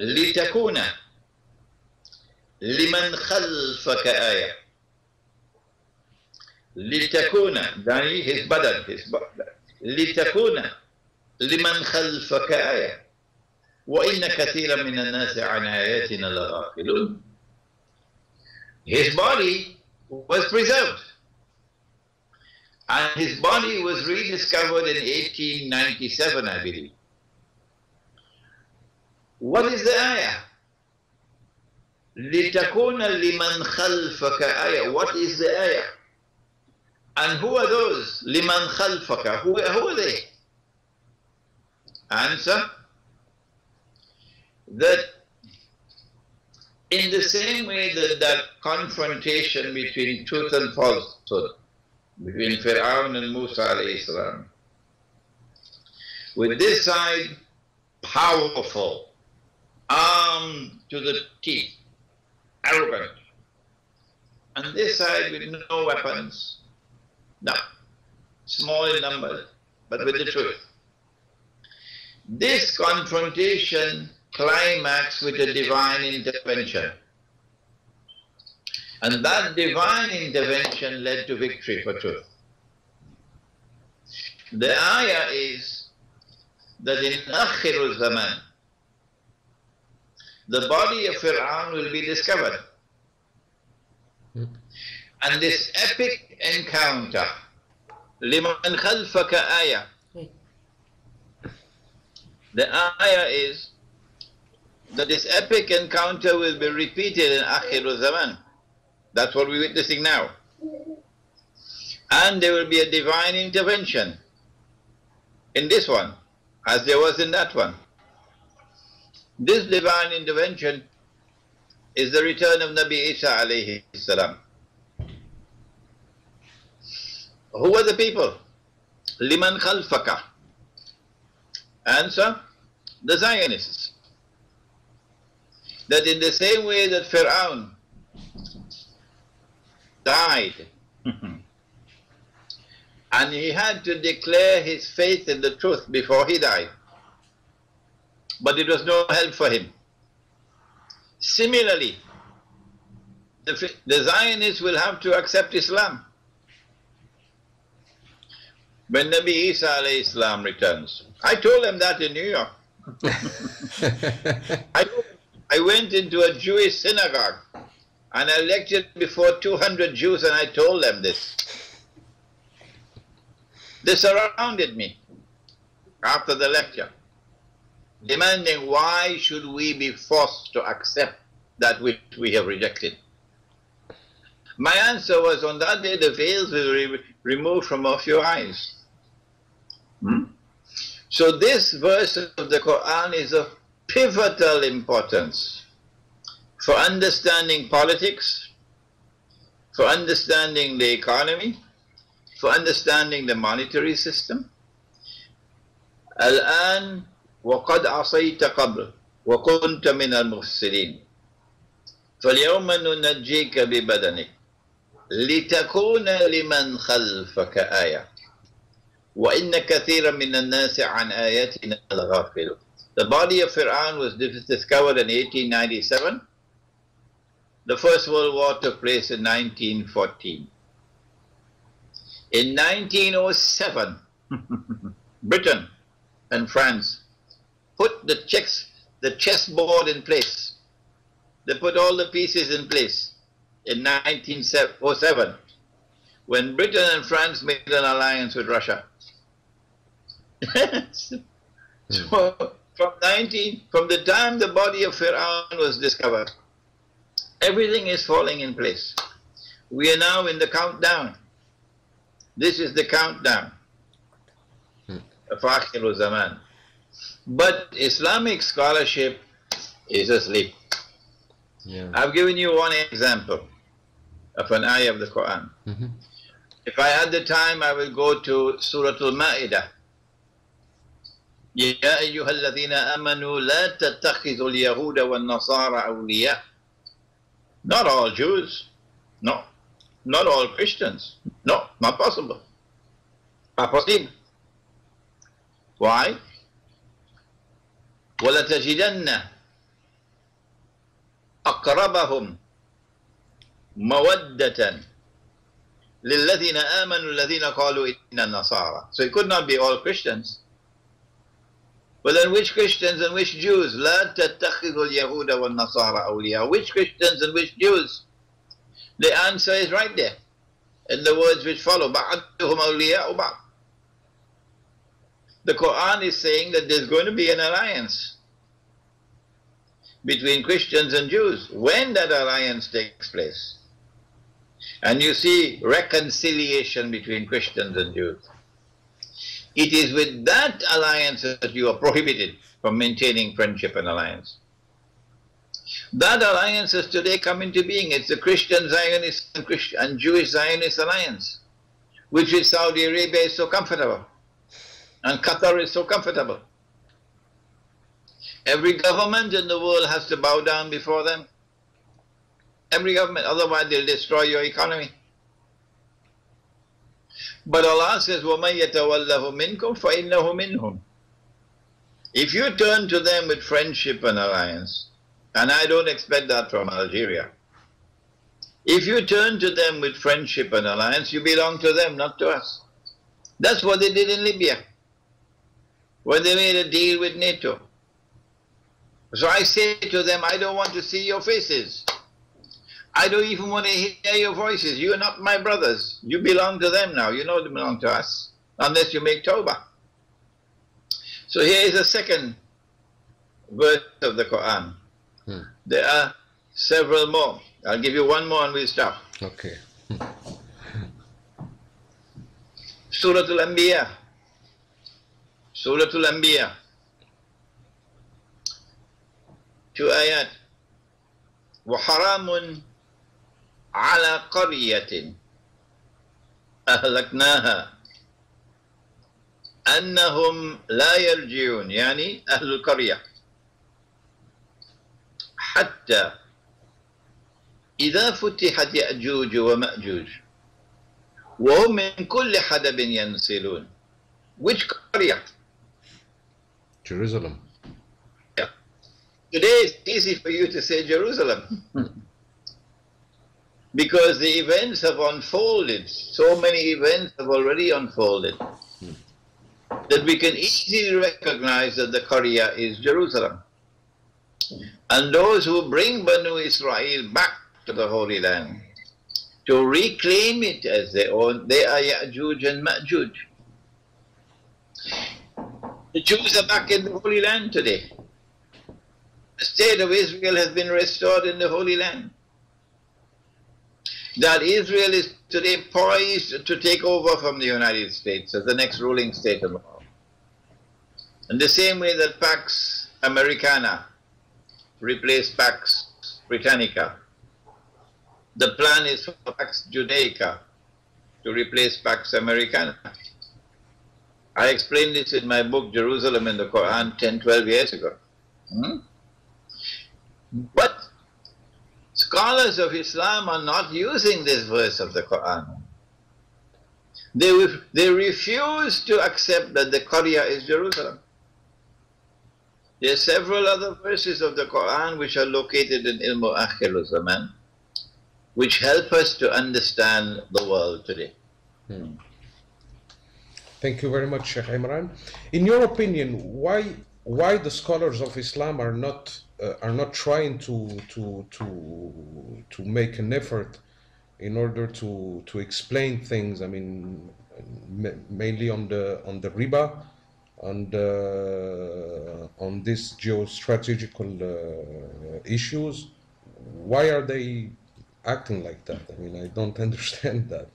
لتكون لمن خلفك آية. لتكون يعني his بدن, لتكون لمن خلفك آية وإن كثيرا من الناس عن آياتنا لغافلون. His body was preserved and his body was rediscovered in 1897, I believe. What is the ayah? لِتَكُونَ لِمَنْ خَلْفَكَ آيَةً. What is the ayah? And who are those? لِمَنْ خَلْفَكَ. Who are they? Answer, that in the same way that confrontation between truth and falsehood, between Fir'aun and Musa alayhi salam, with this side powerful, armed to the teeth, arrogant, and this side with no weapons, no, small in numbers, but with the truth. This confrontation climaxed with a divine intervention. And that divine intervention led to victory for truth. The ayah is that in Akhirul Zaman, the body of Fir'aun will be discovered. And this epic encounter, liman khalfaka ayah, the ayah is that this epic encounter will be repeated in Akhirul Zaman. That's what we're witnessing now. And there will be a divine intervention in this one, as there was in that one. This divine intervention is the return of Nabi Isa alayhi salam. Who are the people? Liman khalfaka. Answer, the Zionists. That in the same way that Fir'aun died and he had to declare his faith in the truth before he died, but it was no help for him. Similarly, the Zionists will have to accept Islam. When Nabi Isa alayhi salam returns, I told them that in New York. I went into a Jewish synagogue and I lectured before 200 Jews and I told them this. They surrounded me after the lecture, demanding why should we be forced to accept that which we have rejected. My answer was, on that day the veils will be removed from off your eyes. So this verse of the Quran is of pivotal importance for understanding politics, for understanding the economy, for understanding the monetary system. الآن وقد عصيت قبل وكنت من المفسدين فاليوم ننجيك ببدنك لتكون لمن خلفك آية وإن كثيرا من الناس عن آياتنا لغافلون. The body of Fir'aun was discovered in 1897. The First World War took place in 1914. In 1907, Britain and France put the chessboard in place. They put all the pieces in place in 1907 when Britain and France made an alliance with Russia. So from the time the body of Fir'aun was discovered, everything is falling in place. We are now in the countdown. This is the countdown of Akhirul Zaman. But Islamic scholarship is asleep. Yeah. I've given you one example of an ayah of the Quran. If I had the time, I will go to Surah Al-Ma'idah. يا أيها الذين آمنوا لا تتخذوا اليهود والنصارى أولياء. Not all Jews, no. Not all Christians, no, not possible. Not possible. Why? وَلَتَجِدَنَّ أَقْرَبَهُمْ مَوَدَّةً لِلَّذِينَ آمَنُوا الَّذِينَ قَالُوا إِنَّ النَّصَارَى. So it could not be all Christians. But then which Christians and which Jews? لَا تَتَّخِذُوا الْيَهُودَ وَالنَّصَارَى أَوْلِيَاءَ. Which Christians and which Jews? The answer is right there in the words which follow. بَعْضُهُمْ أَوْلِيَاءُ بَعْضٍ. The Quran is saying that there's going to be an alliance between Christians and Jews. When that alliance takes place, and you see reconciliation between Christians and Jews, it is with that alliance that you are prohibited from maintaining friendship and alliance. That alliance has today come into being. It's the Christian Zionist and Jewish Zionist alliance, which with Saudi Arabia is so comfortable, and Qatar is so comfortable. Every government in the world has to bow down before them. Every government, otherwise they'll destroy your economy. But Allah says, وَمَنْ يَتَوَلَّهُ مِنْكُمْ فَإِنَّهُ مِنْهُمْ. If you turn to them with friendship and alliance, and I don't expect that from Algeria, if you turn to them with friendship and alliance, you belong to them, not to us. That's what they did in Libya, when they made a deal with NATO. So I say to them, I don't want to see your faces. I don't even want to hear your voices. You are not my brothers. You belong to them now. You don't belong to us, unless you make tawbah. So here is a second verse of the Quran. There are several more. I'll give you one more and we'll stop. Okay. Surah Al-Anbiya. Surah Al-Anbiya. 2 ayat. وَحَرَامٌ عَلَى قَرْيَةٍ أَهْلَكْنَاهَا أنهم لا يرجعون يعني أهل القرية حتى إذا فتحت يأجوج ومأجوج وهم من كل حدب ينسلون. Which قرية? Jerusalem. Yeah. Today it's easy for you to say Jerusalem because the events have unfolded. So many events have already unfolded that we can easily recognize that the Qaryah is Jerusalem. And those who bring Banu Israel back to the Holy Land to reclaim it as their own, they are Ya'juj and Ma'juj. The Jews are back in the Holy Land today. The state of Israel has been restored in the Holy Land. That Israel is today poised to take over from the United States as the next ruling state of the world. In the same way that Pax Americana replaced Pax Britannica, the plan is for Pax Judaica to replace Pax Americana. I explained this in my book, Jerusalem in the Quran, 10, 12 years ago. But scholars of Islam are not using this verse of the Quran. They refuse to accept that the Qaryah is Jerusalem. There are several other verses of the Quran which are located in Ilmu Akhir Zaman, which help us to understand the world today. Thank you very much, Sheikh Imran. In your opinion, why the scholars of Islam are not trying to make an effort in order to explain things? I mean, mainly on the riba and on these geostrategical issues. Why are they acting like that? I mean, I don't understand that.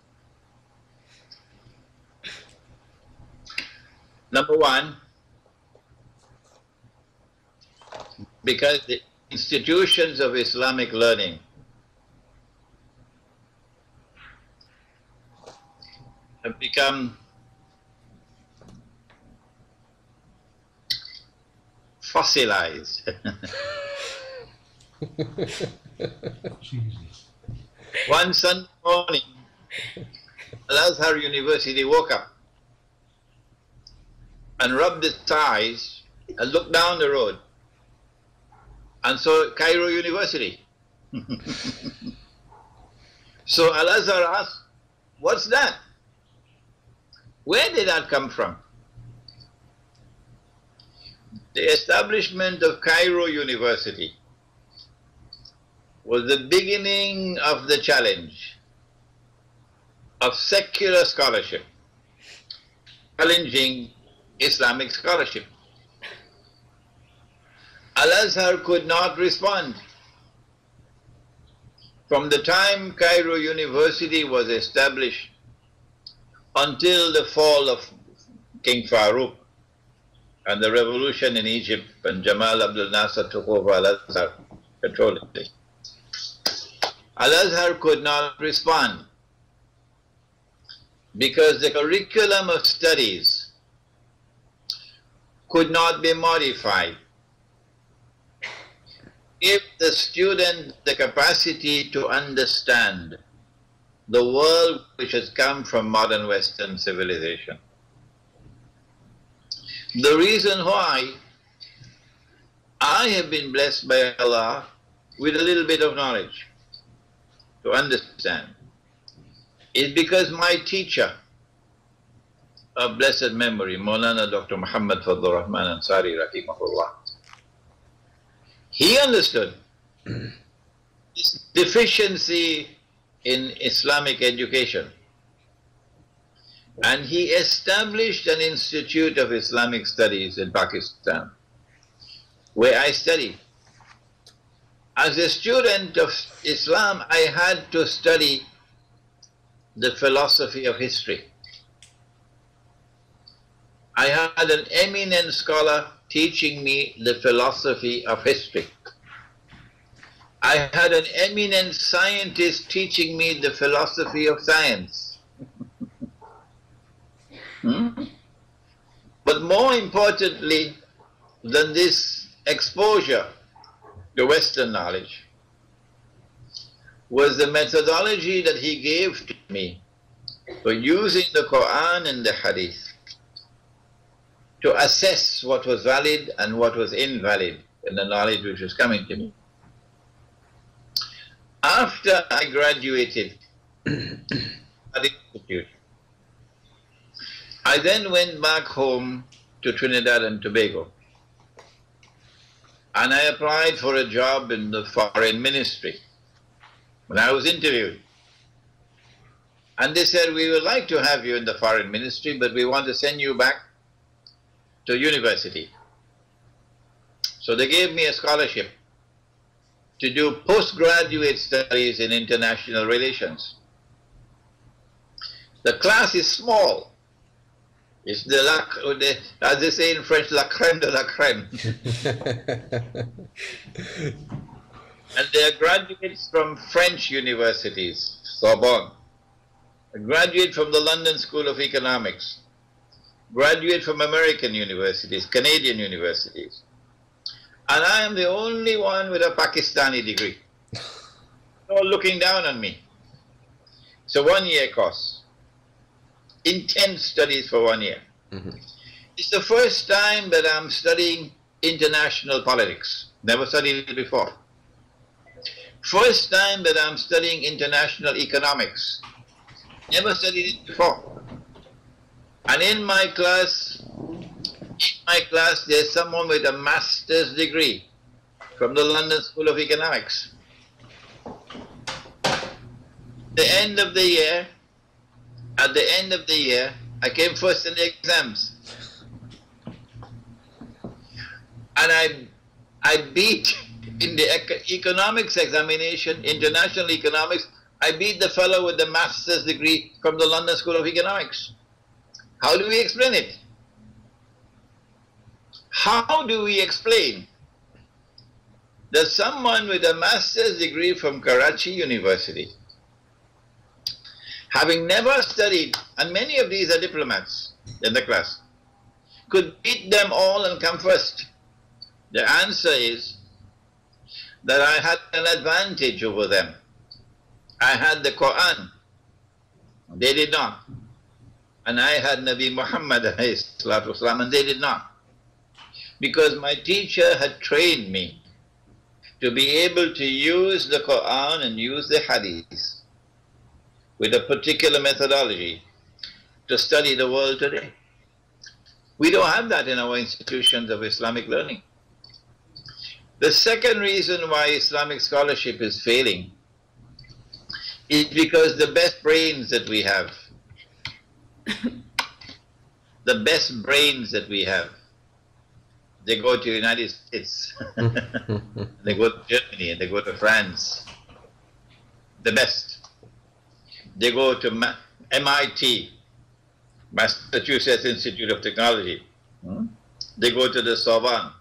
Number one, because the institutions of Islamic learning have become fossilized. One Sunday morning, Al-Azhar University woke up and rubbed its eyes and looked down the road and saw Cairo University. So Al-Azhar asked, what's that? Where did that come from? The establishment of Cairo University was the beginning of the challenge of secular scholarship, challenging Islamic scholarship. Al-Azhar could not respond. From the time Cairo University was established until the fall of King Farouk and the revolution in Egypt when Jamal Abdel Nasser took over Al-Azhar, controlling it, Al-Azhar could not respond because the curriculum of studies could not be modified. Give the student the capacity to understand the world which has come from modern Western civilization. The reason why I have been blessed by Allah with a little bit of knowledge to understand is because my teacher of blessed memory, Maulana Dr. Muhammad Fadlur Rahman Ansari Rahimahullah, he understood this deficiency in Islamic education, and he established an institute of Islamic studies in Pakistan, where I studied. As a student of Islam, I had to study the philosophy of history. I had an eminent scholar teaching me the philosophy of history. I had an eminent scientist teaching me the philosophy of science. But more importantly than this exposure to Western knowledge was the methodology that he gave to me for using the Quran and the Hadith to assess what was valid and what was invalid in the knowledge which was coming to me. After I graduated at the institute, I then went back home to Trinidad and Tobago, and I applied for a job in the foreign ministry. When I was interviewed, and they said, we would like to have you in the foreign ministry, but we want to send you back to university. So they gave me a scholarship to do postgraduate studies in international relations. The class is small. It's as they say in French, la crème de la crème. And they are graduates from French universities, Sorbonne, a graduate from the London School of Economics, graduate from American universities, Canadian universities. And I am the only one with a Pakistani degree. They're all looking down on me. It's a one-year course. Intense studies for 1 year. It's the first time that I'm studying international politics. Never studied it before. First time that I'm studying international economics. Never studied it before. And in my class, there's someone with a master's degree from the London School of Economics. The end of the year, at the end of the year, I came first in the exams. And I beat in the economics examination, international economics, I beat the fellow with the master's degree from the London School of Economics. How do we explain it? How do we explain that someone with a master's degree from Karachi University, having never studied, and many of these are diplomats in the class, could beat them all and come first? The answer is that I had an advantage over them. I had the Quran. They did not. And I had Nabi Muhammad والسلام, and they did not. Because my teacher had trained me to be able to use the Quran and use the Hadith with a particular methodology to study the world today. We don't have that in our institutions of Islamic learning. The second reason why Islamic scholarship is failing is because the best brains that we have, the best brains that we have, they go to the United States, they go to Germany, and they go to France, the best. They go to MIT, Massachusetts Institute of Technology. They go to the Sorbonne.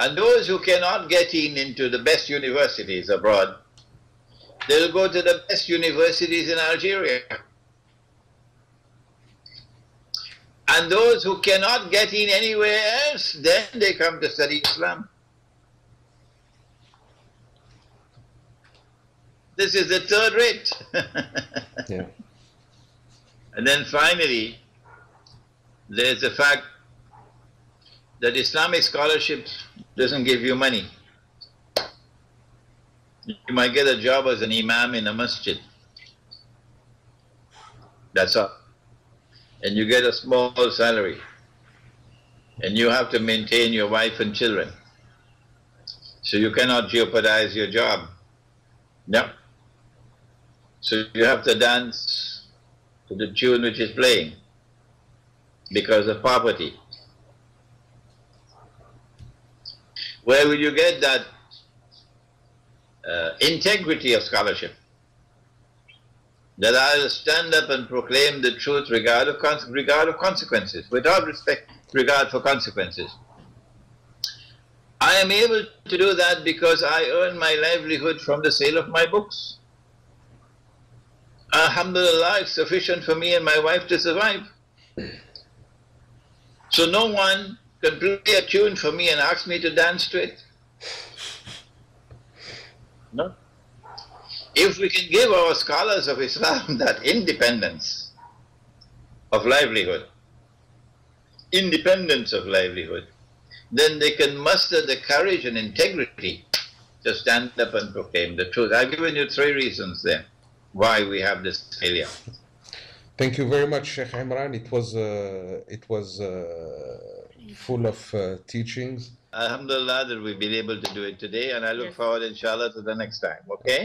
And those who cannot get into the best universities abroad, they'll go to the best universities in Algeria. And those who cannot get in anywhere else, then they come to study Islam. This is the third rate. Yeah. And then finally, there's the fact that Islamic scholarship doesn't give you money. You might get a job as an imam in a masjid. That's all. And you get a small salary. And you have to maintain your wife and children. So you cannot jeopardize your job. No. So you have to dance to the tune which is playing because of poverty. Where will you get that integrity of scholarship? That I'll stand up and proclaim the truth regard of consequences, without regard for consequences. I am able to do that because I earn my livelihood from the sale of my books. Alhamdulillah, it's sufficient for me and my wife to survive. So no one can play a tune for me and ask me to dance to it. No. If we can give our scholars of Islam that independence of livelihood, then they can muster the courage and integrity to stand up and proclaim the truth. I've given you 3 reasons there why we have this failure. Thank you very much, Sheikh Imran. It was full of teachings. Alhamdulillah that we've been able to do it today, and I look forward, inshallah, to the next time. Okay?